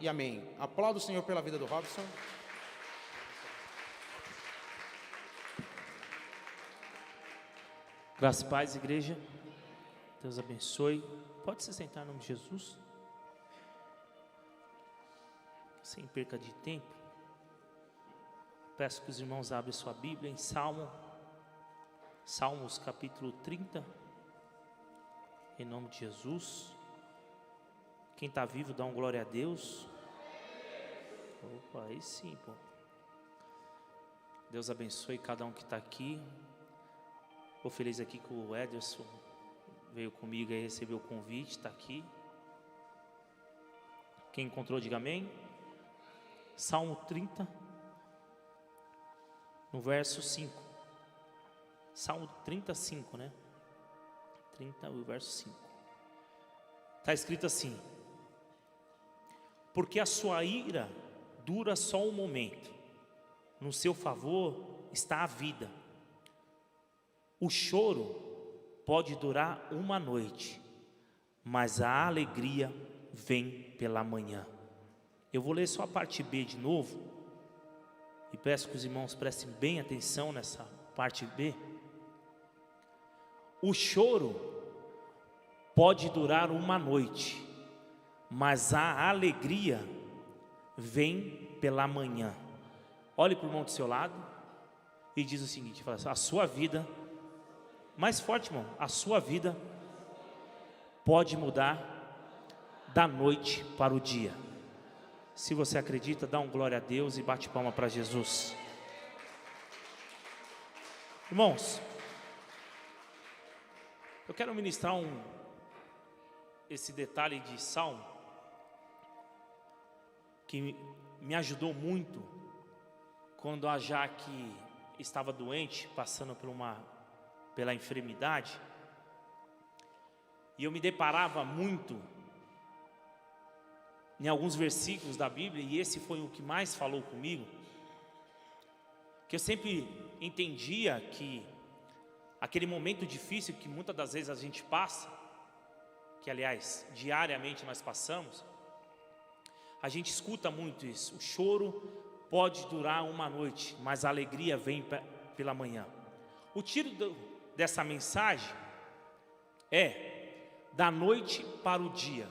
e amém. Aplauda o Senhor pela vida do Robson. Graças e paz, igreja. Deus abençoe. Pode se sentar em nome de Jesus. Sem perca de tempo. Peço que os irmãos abram sua Bíblia em Salmos capítulo 30. Em nome de Jesus. Quem está vivo dá um glória a Deus. Opa, aí sim, pô. Deus abençoe cada um que está aqui. Estou feliz aqui que o Ederson veio comigo e recebeu o convite, está aqui. Quem encontrou, diga amém. Salmo 30, no verso 5. Salmo 35, né? 30, o verso 5. Está escrito assim: porque a sua ira dura só um momento, no seu favor está a vida. O choro pode durar uma noite, mas a alegria vem pela manhã. Eu vou ler só a parte B de novo, e peço que os irmãos prestem bem atenção nessa parte B. O choro pode durar uma noite, mas a alegria vem pela manhã. Olhe para o irmão do seu lado e diz o seguinte: fala assim, a sua vida, mais forte, irmão, a sua vida pode mudar da noite para o dia. Se você acredita, dá um glória a Deus e bate palma para Jesus. Irmãos, eu quero ministrar esse detalhe de Salmo que me ajudou muito quando a Jaque estava doente, passando pela enfermidade, e eu me deparava muito em alguns versículos da Bíblia, e esse foi o que mais falou comigo, que eu sempre entendia que aquele momento difícil que muitas das vezes a gente passa, que aliás diariamente nós passamos, a gente escuta muito isso: o choro pode durar uma noite, mas a alegria vem pela manhã. O título dessa mensagem é da noite para o dia.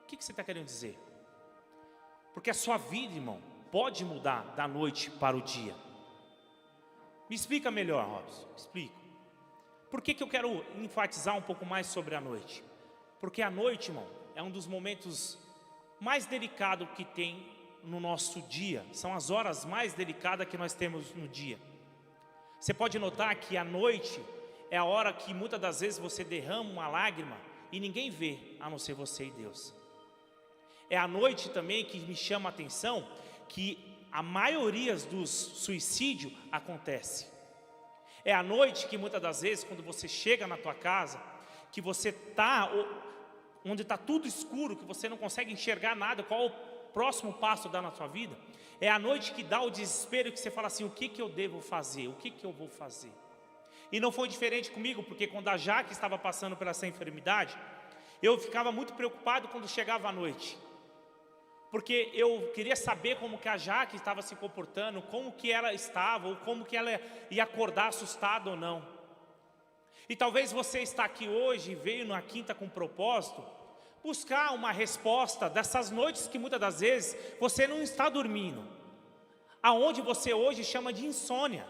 O que você está querendo dizer? Porque a sua vida, irmão, pode mudar da noite para o dia. Me explica melhor, Robson. Explico. Por que eu quero enfatizar um pouco mais sobre a noite? Porque a noite, irmão, é um dos momentos mais delicados que tem no nosso dia. São as horas mais delicadas que nós temos no dia. Você pode notar que a noite é a hora que muitas das vezes você derrama uma lágrima e ninguém vê, a não ser você e Deus. É a noite também que me chama a atenção que a maioria dos suicídios acontece. É a noite que muitas das vezes, quando você chega na tua casa, que você está onde está tudo escuro, que você não consegue enxergar nada, qual o próximo passo dar na sua vida, é a noite que dá o desespero, que você fala assim: o que eu devo fazer? O que eu vou fazer? E não foi diferente comigo, porque quando a Jaque estava passando por essa enfermidade, eu ficava muito preocupado quando chegava a noite, porque eu queria saber como que a Jaque estava se comportando, como que ela estava, ou como que ela ia acordar assustada ou não. E talvez você está aqui hoje, veio na quinta com propósito, buscar uma resposta dessas noites que muitas das vezes você não está dormindo, aonde você hoje chama de insônia.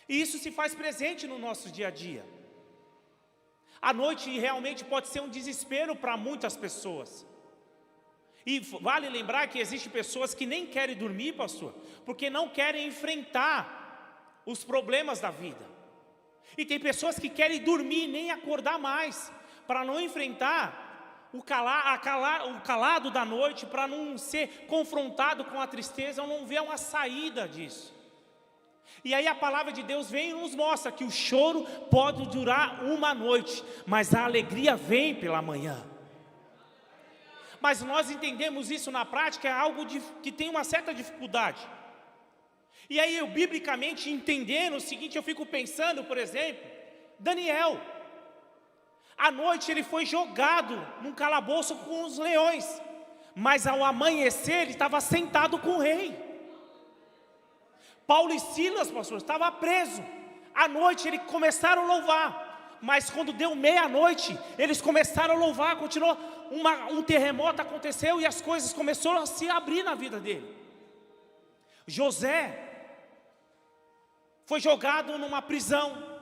E isso se faz presente no nosso dia a dia. A noite realmente pode ser um desespero para muitas pessoas. E vale lembrar que existem pessoas que nem querem dormir, pastor, porque não querem enfrentar os problemas da vida. E tem pessoas que querem dormir e nem acordar mais, para não enfrentar o calado da noite, para não ser confrontado com a tristeza, ou não ver uma saída disso. E aí a palavra de Deus vem e nos mostra que o choro pode durar uma noite, mas a alegria vem pela manhã. Mas nós entendemos isso na prática, é algo que tem uma certa dificuldade. E aí eu, biblicamente, entendendo o seguinte, eu fico pensando, por exemplo, Daniel. À noite ele foi jogado num calabouço com os leões, Mas ao amanhecer, ele estava sentado com o rei. Paulo e Silas, pastor, estava preso. À noite eles começaram a louvar. Mas quando deu meia-noite, eles começaram a louvar. Continuou, um terremoto aconteceu e as coisas começaram a se abrir na vida dele. José foi jogado numa prisão.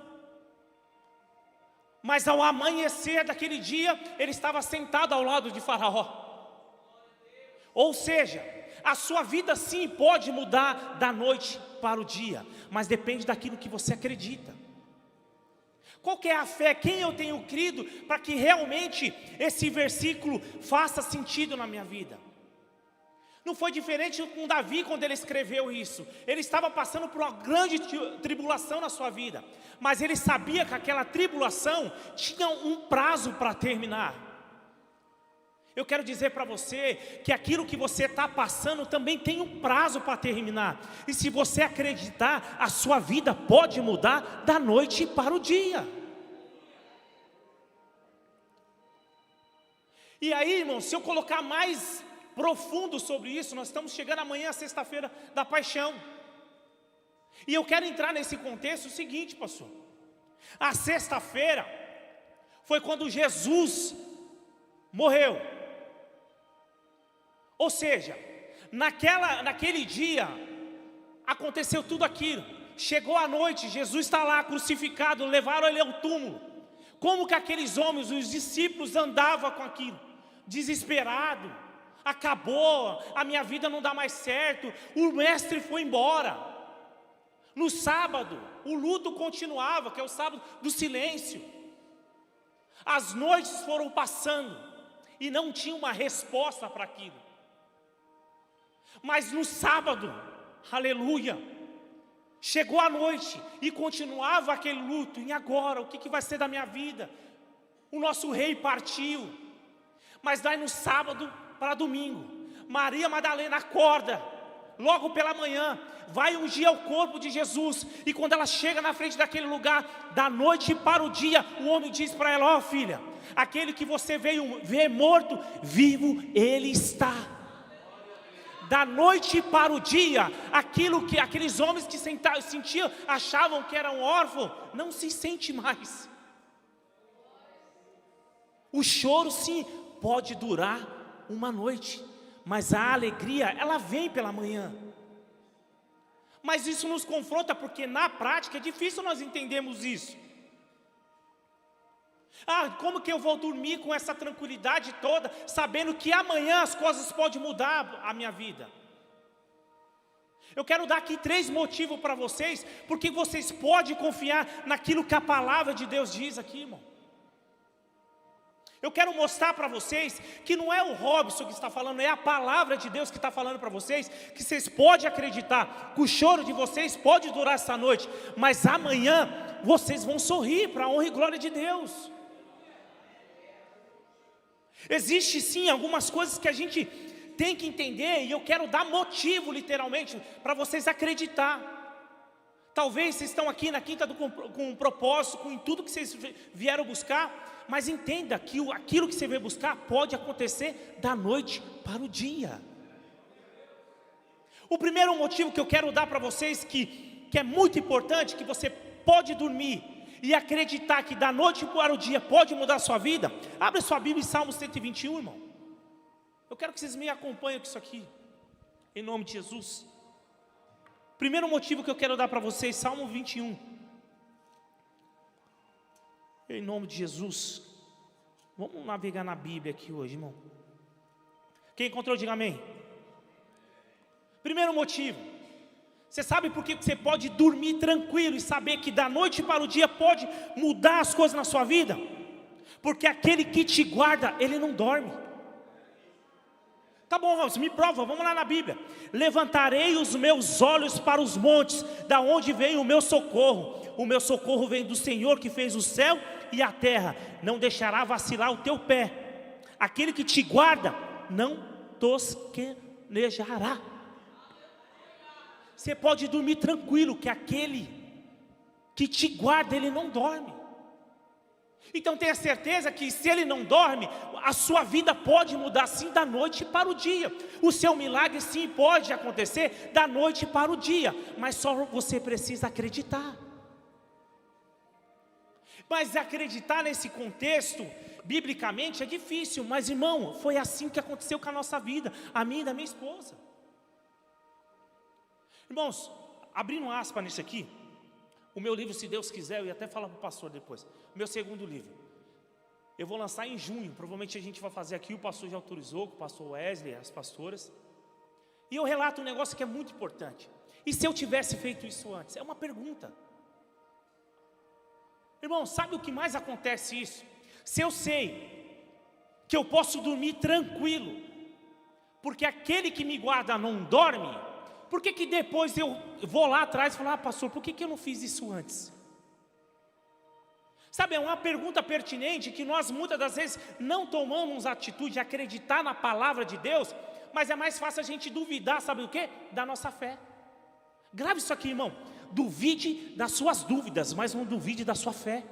Mas ao amanhecer daquele dia, ele estava sentado ao lado de Faraó. Ou seja, a sua vida sim pode mudar da noite para o dia, mas depende daquilo que você acredita. Qual que é a fé? Quem eu tenho crido para que realmente esse versículo faça sentido na minha vida? Não foi diferente com Davi quando ele escreveu isso. Ele estava passando por uma grande tribulação na sua vida, mas ele sabia que aquela tribulação tinha um prazo para terminar. Eu quero dizer para você que aquilo que você está passando também tem um prazo para terminar. E se você acreditar, a sua vida pode mudar da noite para o dia. E aí, irmão, se eu colocar mais profundo sobre isso, nós estamos chegando amanhã, sexta-feira da paixão. E eu quero entrar nesse contexto o seguinte, pastor. A sexta-feira foi quando Jesus morreu. Ou seja, naquele dia, aconteceu tudo aquilo. Chegou a noite, Jesus está lá crucificado, levaram ele ao túmulo. Como que aqueles homens, os discípulos, andavam com aquilo? Desesperado, acabou, a minha vida não dá mais certo, o mestre foi embora. No sábado, o luto continuava, que é o sábado do silêncio. As noites foram passando, e não tinha uma resposta para aquilo. Mas no sábado, aleluia, chegou a noite e continuava aquele luto. E agora, o que vai ser da minha vida? O nosso rei partiu. Mas daí no sábado para domingo, Maria Madalena acorda, logo pela manhã, vai ungir o corpo de Jesus. E quando ela chega na frente daquele lugar, da noite para o dia, o homem diz para ela: ó filha, aquele que você veio ver morto, vivo ele está. Da noite para o dia, aquilo que aqueles homens que sentiam, achavam que eram órfãos, não se sente mais. O choro sim pode durar uma noite, mas a alegria, ela vem pela manhã. Mas isso nos confronta, porque na prática é difícil nós entendermos isso. Como que eu vou dormir com essa tranquilidade toda, sabendo que amanhã as coisas podem mudar a minha vida? Eu quero dar aqui 3 motivos para vocês, porque vocês podem confiar naquilo que a palavra de Deus diz aqui, irmão. Eu quero mostrar para vocês que não é o Robson que está falando, é a palavra de Deus que está falando para vocês, que vocês podem acreditar que o choro de vocês pode durar essa noite, mas amanhã vocês vão sorrir para a honra e glória de Deus. Existe sim algumas coisas que a gente tem que entender, e eu quero dar motivo literalmente para vocês acreditar. Talvez vocês estão aqui na quinta com um propósito, com tudo que vocês vieram buscar, mas entenda que aquilo que você veio buscar pode acontecer da noite para o dia. O primeiro motivo que eu quero dar para vocês, que é muito importante, que você pode dormir e acreditar que da noite para o dia pode mudar a sua vida. Abre sua Bíblia em Salmo 121, irmão. Eu quero que vocês me acompanhem com isso aqui, em nome de Jesus. Primeiro motivo que eu quero dar para vocês, Salmo 21. Em nome de Jesus. Vamos navegar na Bíblia aqui hoje, irmão. Quem encontrou, diga amém. Primeiro motivo. Você sabe por que você pode dormir tranquilo e saber que da noite para o dia pode mudar as coisas na sua vida? Porque aquele que te guarda, ele não dorme. Tá bom, Robson, me prova, vamos lá na Bíblia. Levantarei os meus olhos para os montes, da onde vem o meu socorro. O meu socorro vem do Senhor que fez o céu e a terra. Não deixará vacilar o teu pé. Aquele que te guarda não tosquenejará. Você pode dormir tranquilo, que aquele que te guarda, ele não dorme. Então tenha certeza que se ele não dorme, a sua vida pode mudar sim da noite para o dia. O seu milagre sim pode acontecer da noite para o dia, mas só você precisa acreditar. Mas acreditar nesse contexto, biblicamente, é difícil. Mas irmão, foi assim que aconteceu com a nossa vida, a minha e da minha esposa. Irmãos, abrindo aspas nisso aqui, o meu livro, se Deus quiser, eu ia até falar para o pastor depois, meu segundo livro, eu vou lançar em junho, provavelmente a gente vai fazer aqui, o pastor já autorizou, o pastor Wesley, as pastoras, e eu relato um negócio que é muito importante. E se eu tivesse feito isso antes? É uma pergunta. Irmão, sabe o que mais acontece isso? Se eu sei que eu posso dormir tranquilo, porque aquele que me guarda não dorme, por que depois eu vou lá atrás e falo, pastor, por que eu não fiz isso antes? Sabe, é uma pergunta pertinente que nós muitas das vezes não tomamos a atitude de acreditar na palavra de Deus, mas é mais fácil a gente duvidar, sabe o quê? Da nossa fé. Grave isso aqui, irmão. Duvide das suas dúvidas, mas não duvide da sua fé.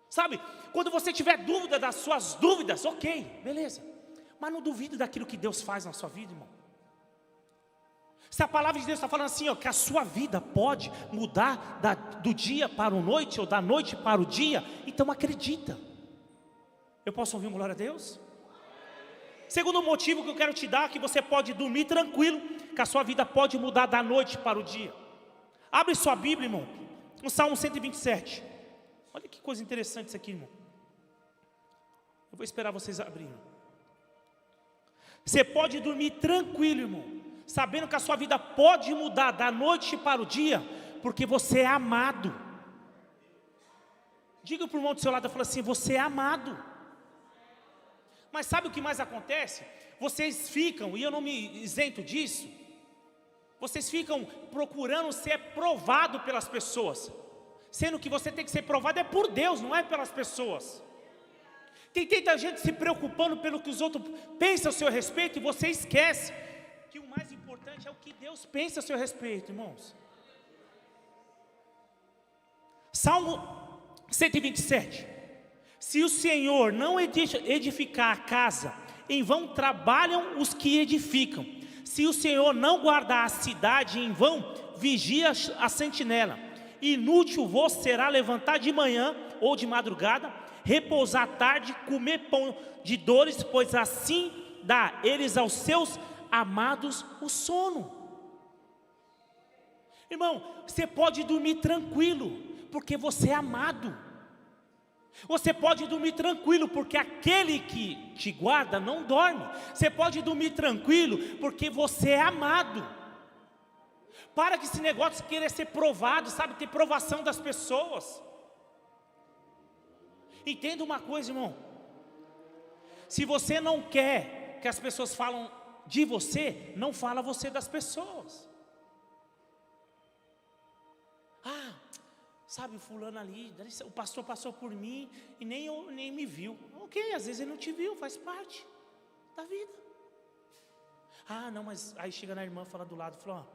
Sabe, quando você tiver dúvida das suas dúvidas, ok, beleza. Mas não duvide daquilo que Deus faz na sua vida, irmão. Se a palavra de Deus está falando assim, que a sua vida pode mudar do dia para a noite, ou da noite para o dia, então acredita. Eu posso ouvir uma glória a Deus? Segundo motivo que eu quero te dar, que você pode dormir tranquilo, que a sua vida pode mudar da noite para o dia. Abre sua Bíblia, irmão, no Salmo 127. Olha que coisa interessante isso aqui, irmão. Eu vou esperar vocês abrirem. Você pode dormir tranquilo, irmão, sabendo que a sua vida pode mudar da noite para o dia, porque você é amado. Diga para o irmão do seu lado, fala assim, você é amado. Mas sabe o que mais acontece? Vocês ficam, e eu não me isento disso, vocês ficam procurando ser provado pelas pessoas, sendo que você tem que ser provado é por Deus, não é pelas pessoas. Tem tanta gente se preocupando pelo que os outros pensam a seu respeito, e você esquece que o mais importante é o que Deus pensa a seu respeito, irmãos. Salmo 127. Se o Senhor não edificar a casa, em vão trabalham os que edificam. Se o Senhor não guardar a cidade, em vão vigia a sentinela. Inútil vos será levantar de manhã ou de madrugada, repousar à tarde, comer pão de dores, pois assim dá eles aos seus amados o sono. Irmão, você pode dormir tranquilo, porque você é amado. Você pode dormir tranquilo, porque aquele que te guarda não dorme. Você pode dormir tranquilo, porque você é amado. Para que esse negócio de querer ser provado, sabe, ter provação das pessoas. Entenda uma coisa, irmão. Se você não quer que as pessoas falam de você, não fala você das pessoas. Sabe, fulano ali, o pastor passou por mim e nem me viu. Ok, às vezes ele não te viu, faz parte da vida. Não, mas aí chega na irmã, fala do lado, fala,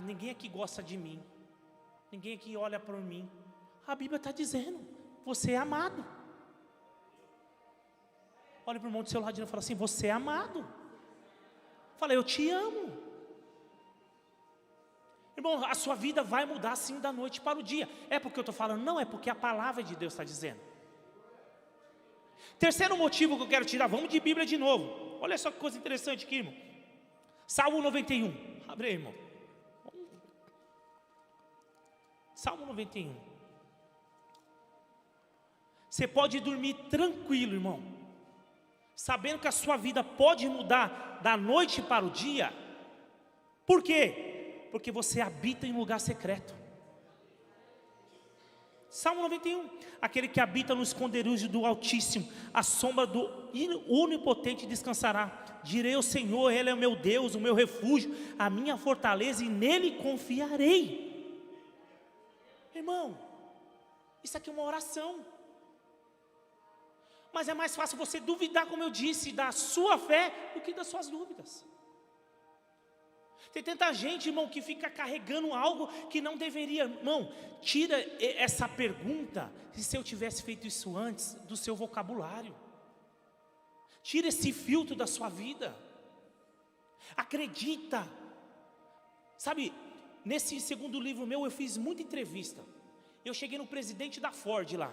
ninguém aqui gosta de mim, ninguém aqui olha por mim. A Bíblia está dizendo, você é amado. Olha para o irmão do seu lado e fala assim, você é amado. Fala, eu te amo. Irmão, a sua vida vai mudar sim da noite para o dia. É porque eu estou falando? Não, é porque a palavra de Deus está dizendo. Terceiro motivo que eu quero tirar, vamos de Bíblia de novo. Olha só que coisa interessante aqui, irmão. Salmo 91, abre aí, irmão. Salmo 91. Você pode dormir tranquilo, irmão, sabendo que a sua vida pode mudar da noite para o dia. Por quê? Porque você habita em lugar secreto. Salmo 91. Aquele que habita no esconderijo do Altíssimo, a sombra do Onipotente descansará. Direi ao Senhor, Ele é o meu Deus, o meu refúgio, a minha fortaleza, e nele confiarei. Irmão, isso aqui é uma oração. Mas é mais fácil você duvidar, como eu disse, da sua fé do que das suas dúvidas. Tem tanta gente, irmão, que fica carregando algo que não deveria. Irmão, tira essa pergunta, se eu tivesse feito isso antes, do seu vocabulário. Tira esse filtro da sua vida. Acredita. Sabe, nesse segundo livro meu, eu fiz muita entrevista. Eu cheguei no presidente da Ford lá.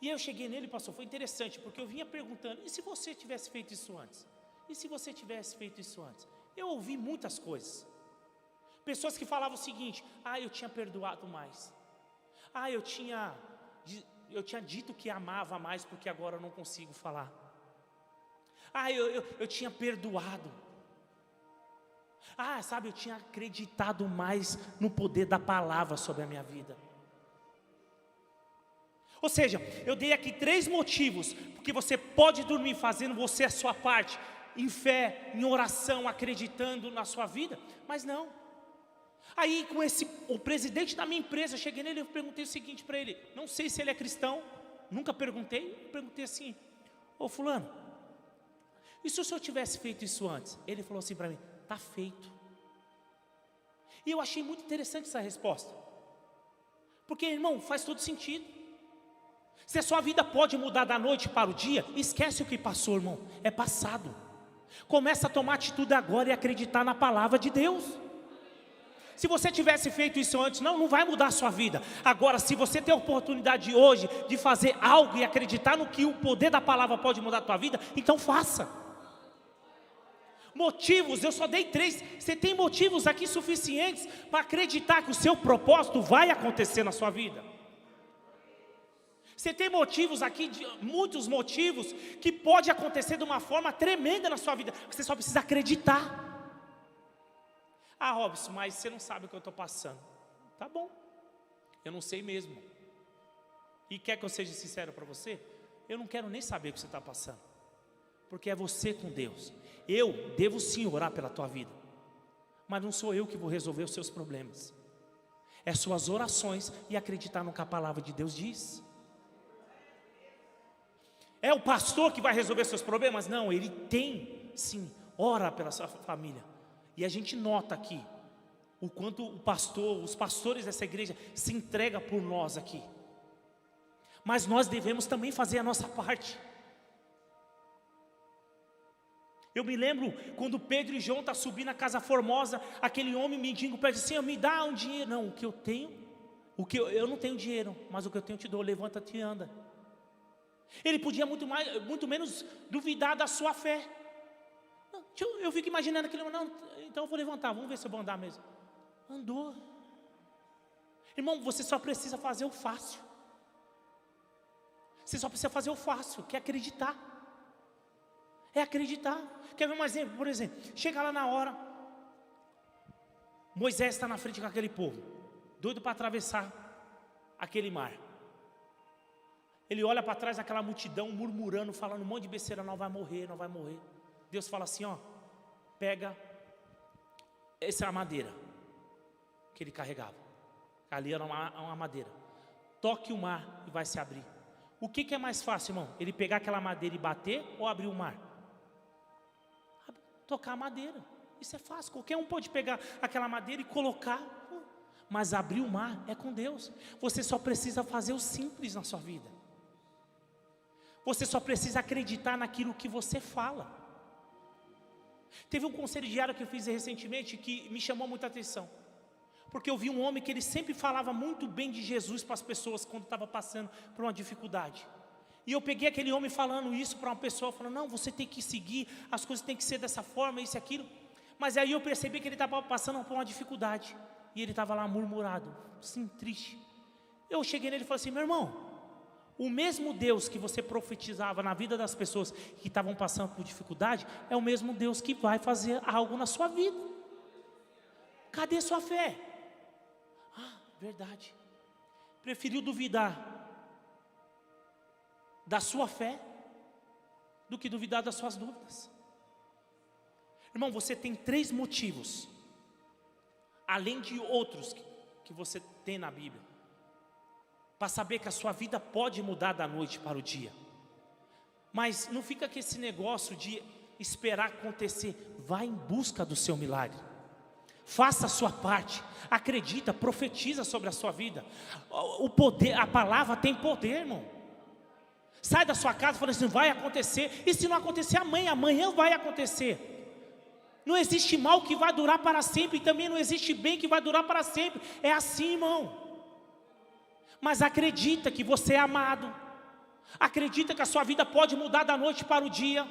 E eu cheguei nele, pastor, foi interessante, porque eu vinha perguntando, e se você tivesse feito isso antes? E se você tivesse feito isso antes? Eu ouvi muitas coisas. Pessoas que falavam o seguinte: eu tinha perdoado mais. Eu tinha dito que amava mais, porque agora eu não consigo falar. Eu tinha perdoado. Sabe, eu tinha acreditado mais no poder da palavra sobre a minha vida. Ou seja, eu dei aqui 3 motivos, porque você pode dormir fazendo você a sua parte, em fé, em oração, acreditando na sua vida, mas não. Aí com o presidente da minha empresa, eu cheguei nele e perguntei o seguinte para ele, não sei se ele é cristão, nunca perguntei assim: ô fulano, e se o senhor tivesse feito isso antes? Ele falou assim para mim: está feito. E eu achei muito interessante essa resposta, porque, irmão, faz todo sentido. Se a sua vida pode mudar da noite para o dia, esquece o que passou, irmão, é passado. Começa a tomar atitude agora e acreditar na palavra de Deus. Se você tivesse feito isso antes, não vai mudar a sua vida. Agora, se você tem a oportunidade hoje de fazer algo e acreditar no que o poder da palavra pode mudar a tua vida, então faça. Motivos, eu só dei 3. Você tem motivos aqui suficientes para acreditar que o seu propósito vai acontecer na sua vida. Você tem motivos aqui, muitos motivos, que pode acontecer de uma forma tremenda na sua vida. Você só precisa acreditar. Robson, mas você não sabe o que eu estou passando. Tá bom, eu não sei mesmo. E quer que eu seja sincero para você? Eu não quero nem saber o que você está passando, porque é você com Deus. Eu devo sim orar pela tua vida, mas não sou eu que vou resolver os seus problemas. É suas orações e acreditar no que a palavra de Deus diz. É o pastor que vai resolver seus problemas? Não, ele tem sim, ora pela sua família. E a gente nota aqui o quanto os pastores dessa igreja se entregam por nós aqui. Mas nós devemos também fazer a nossa parte. Eu me lembro quando Pedro e João estão subindo a Casa Formosa, aquele homem mendigo pede assim: me dá um dinheiro. Não, o que eu tenho, eu não tenho dinheiro, mas o que eu tenho eu te dou, levanta-te e anda. Ele podia muito menos duvidar da sua fé. Eu fico imaginando aquele homem: não, então eu vou levantar, vamos ver se eu vou andar mesmo. Andou. Irmão, você só precisa fazer o fácil. Você só precisa fazer o fácil, que é acreditar. É acreditar. Quer ver um exemplo? Por exemplo, chega lá na hora, Moisés está na frente com aquele povo, doido para atravessar aquele mar. Ele olha para trás daquela multidão, murmurando, falando um monte de besteira: não vai morrer, não vai morrer. Deus fala assim: pega essa madeira que ele carregava. Ali era uma madeira. Toque o mar e vai se abrir. O que é mais fácil, irmão? Ele pegar aquela madeira e bater ou abrir o mar? Tocar a madeira. Isso é fácil. Qualquer um pode pegar aquela madeira e colocar. Mas abrir o mar é com Deus. Você só precisa fazer o simples na sua vida. Você só precisa acreditar naquilo que você fala. Teve um conselho diário que eu fiz recentemente que me chamou muita atenção. Porque eu vi um homem que ele sempre falava muito bem de Jesus para as pessoas quando estava passando por uma dificuldade. E eu peguei aquele homem falando isso para uma pessoa, falando: não, você tem que seguir, as coisas têm que ser dessa forma, isso e aquilo. Mas aí eu percebi que ele estava passando por uma dificuldade. E ele estava lá murmurado, sim, triste. Eu cheguei nele e falei assim: meu irmão, o mesmo Deus que você profetizava na vida das pessoas que estavam passando por dificuldade, é o mesmo Deus que vai fazer algo na sua vida. Cadê sua fé? Verdade. Preferiu duvidar da sua fé do que duvidar das suas dúvidas. Irmão, você tem 3 motivos, além de outros que você tem na Bíblia, para saber que a sua vida pode mudar da noite para o dia. Mas não fica com esse negócio de esperar acontecer. Vá em busca do seu milagre. Faça a sua parte, acredita, profetiza sobre a sua vida. O poder, a palavra tem poder, irmão. Sai da sua casa falando assim, vai acontecer. E se não acontecer amanhã vai acontecer. Não existe mal que vai durar para sempre, e também não existe bem que vai durar para sempre. É assim, irmão. Mas acredita que você é amado. Acredita que a sua vida pode mudar da noite para o dia.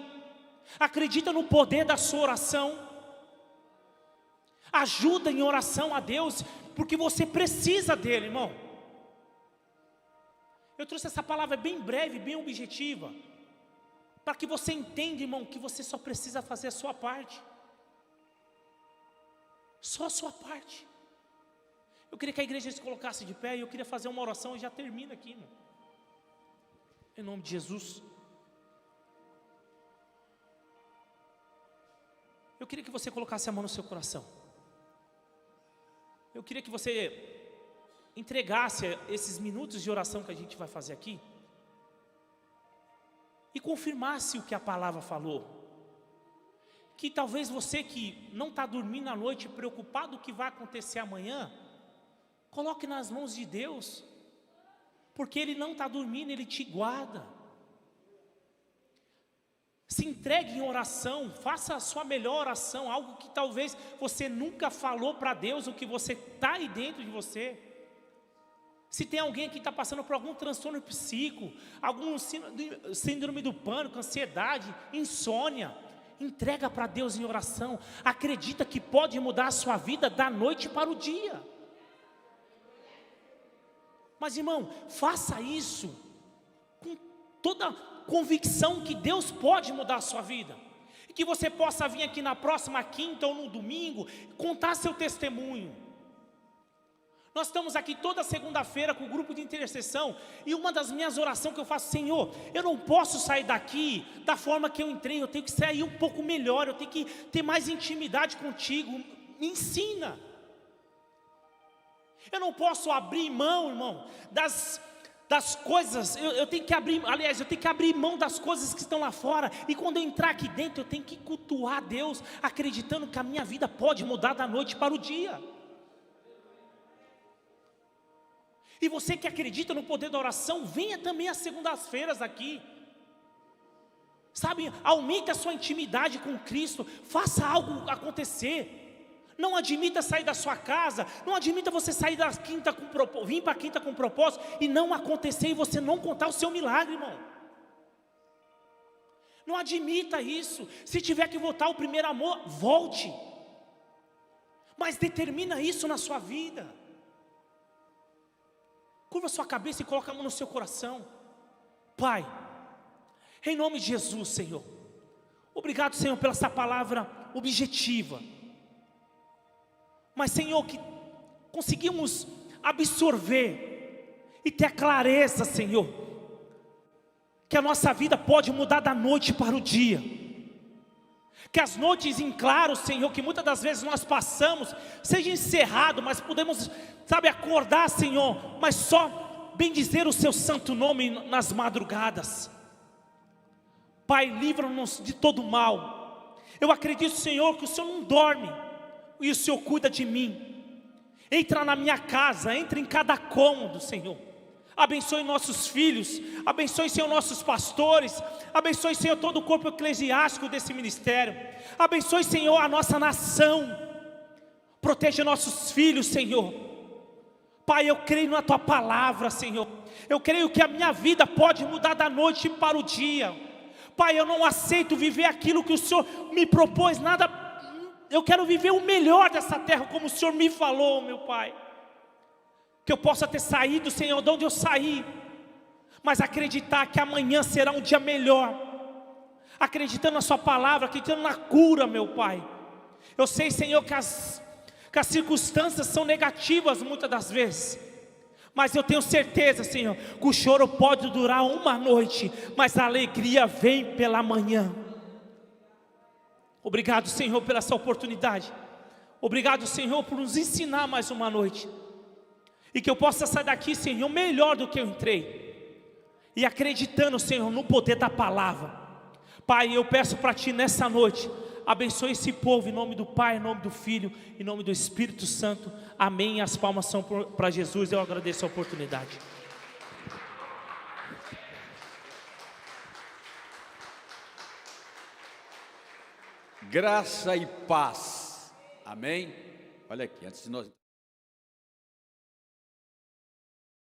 Acredita no poder da sua oração. Ajuda em oração a Deus, porque você precisa dele, irmão. Eu trouxe essa palavra bem breve, bem objetiva, para que você entenda, irmão, que você só precisa fazer a sua parte. Só a sua parte. Eu queria que a igreja se colocasse de pé, e eu queria fazer uma oração, e já termina aqui, irmão. Em nome de Jesus. Eu queria que você colocasse a mão no seu coração. Eu queria que você entregasse esses minutos de oração que a gente vai fazer aqui e confirmasse o que a palavra falou. Que talvez você que não está dormindo à noite, preocupado com o que vai acontecer amanhã, coloque nas mãos de Deus, porque Ele não está dormindo, Ele te guarda. Se entregue em oração, faça a sua melhor oração, algo que talvez você nunca falou para Deus, o que você está aí dentro de você. Se tem alguém que está passando por algum transtorno psíquico, algum síndrome do pânico, ansiedade, insônia, entrega para Deus em oração. Acredita que pode mudar a sua vida da noite para o dia. Mas, irmão, faça isso com toda convicção que Deus pode mudar a sua vida. E que você possa vir aqui na próxima quinta ou no domingo, contar seu testemunho. Nós estamos aqui toda segunda-feira com o grupo de intercessão, e uma das minhas orações que eu faço, Senhor, eu não posso sair daqui da forma que eu entrei, eu tenho que sair um pouco melhor, eu tenho que ter mais intimidade contigo, me ensina. Eu não posso abrir mão, irmão, das coisas, eu tenho que abrir, aliás, eu tenho que abrir mão das coisas que estão lá fora, e quando eu entrar aqui dentro, eu tenho que cultuar Deus, acreditando que a minha vida pode mudar da noite para o dia. E você que acredita no poder da oração, venha também às segundas-feiras aqui. Sabe, aumente a sua intimidade com Cristo, faça algo acontecer. Não admita sair da sua casa, não admita você sair da quinta vir para a quinta com propósito e não acontecer e você não contar o seu milagre, irmão. Não admita isso. Se tiver que voltar ao primeiro amor, volte. Mas determina isso na sua vida. Curva sua cabeça e coloca a mão no seu coração. Pai, em nome de Jesus, Senhor, obrigado, Senhor, pela essa palavra objetiva. Mas, Senhor, que conseguimos absorver e ter a clareza, Senhor, que a nossa vida pode mudar da noite para o dia. Que as noites em claro, Senhor, que muitas das vezes nós passamos, seja encerrado, mas podemos, sabe, acordar, Senhor, mas só bendizer o seu santo nome nas madrugadas. Pai, livra-nos de todo mal. Eu acredito, Senhor, que o Senhor não dorme e o Senhor cuida de mim. Entra na minha casa, entra em cada cômodo, Senhor. Abençoe nossos filhos, abençoe, Senhor, nossos pastores, abençoe, Senhor, todo o corpo eclesiástico desse ministério, abençoe, Senhor, a nossa nação, proteja nossos filhos, Senhor. Pai, eu creio na Tua palavra, Senhor, eu creio que a minha vida pode mudar da noite para o dia. Pai, eu não aceito viver aquilo que o Senhor me propôs, nada, eu quero viver o melhor dessa terra, como o Senhor me falou, meu Pai. Que eu possa ter saído, Senhor, de onde eu saí, mas acreditar que amanhã será um dia melhor, acreditando na Sua palavra, acreditando na cura, meu Pai. Eu sei, Senhor, que as circunstâncias são negativas muitas das vezes, mas eu tenho certeza, Senhor, que o choro pode durar uma noite, mas a alegria vem pela manhã. Obrigado, Senhor, pela essa oportunidade. Obrigado, Senhor, por nos ensinar mais uma noite. E que eu possa sair daqui, Senhor, melhor do que eu entrei. E acreditando, Senhor, no poder da palavra. Pai, eu peço para Ti nessa noite, Abençoe esse povo em nome do Pai, em nome do Filho, em nome do Espírito Santo. Amém. As palmas são para Jesus. Eu agradeço a oportunidade. Graça e paz. Amém? Olha aqui, antes de nós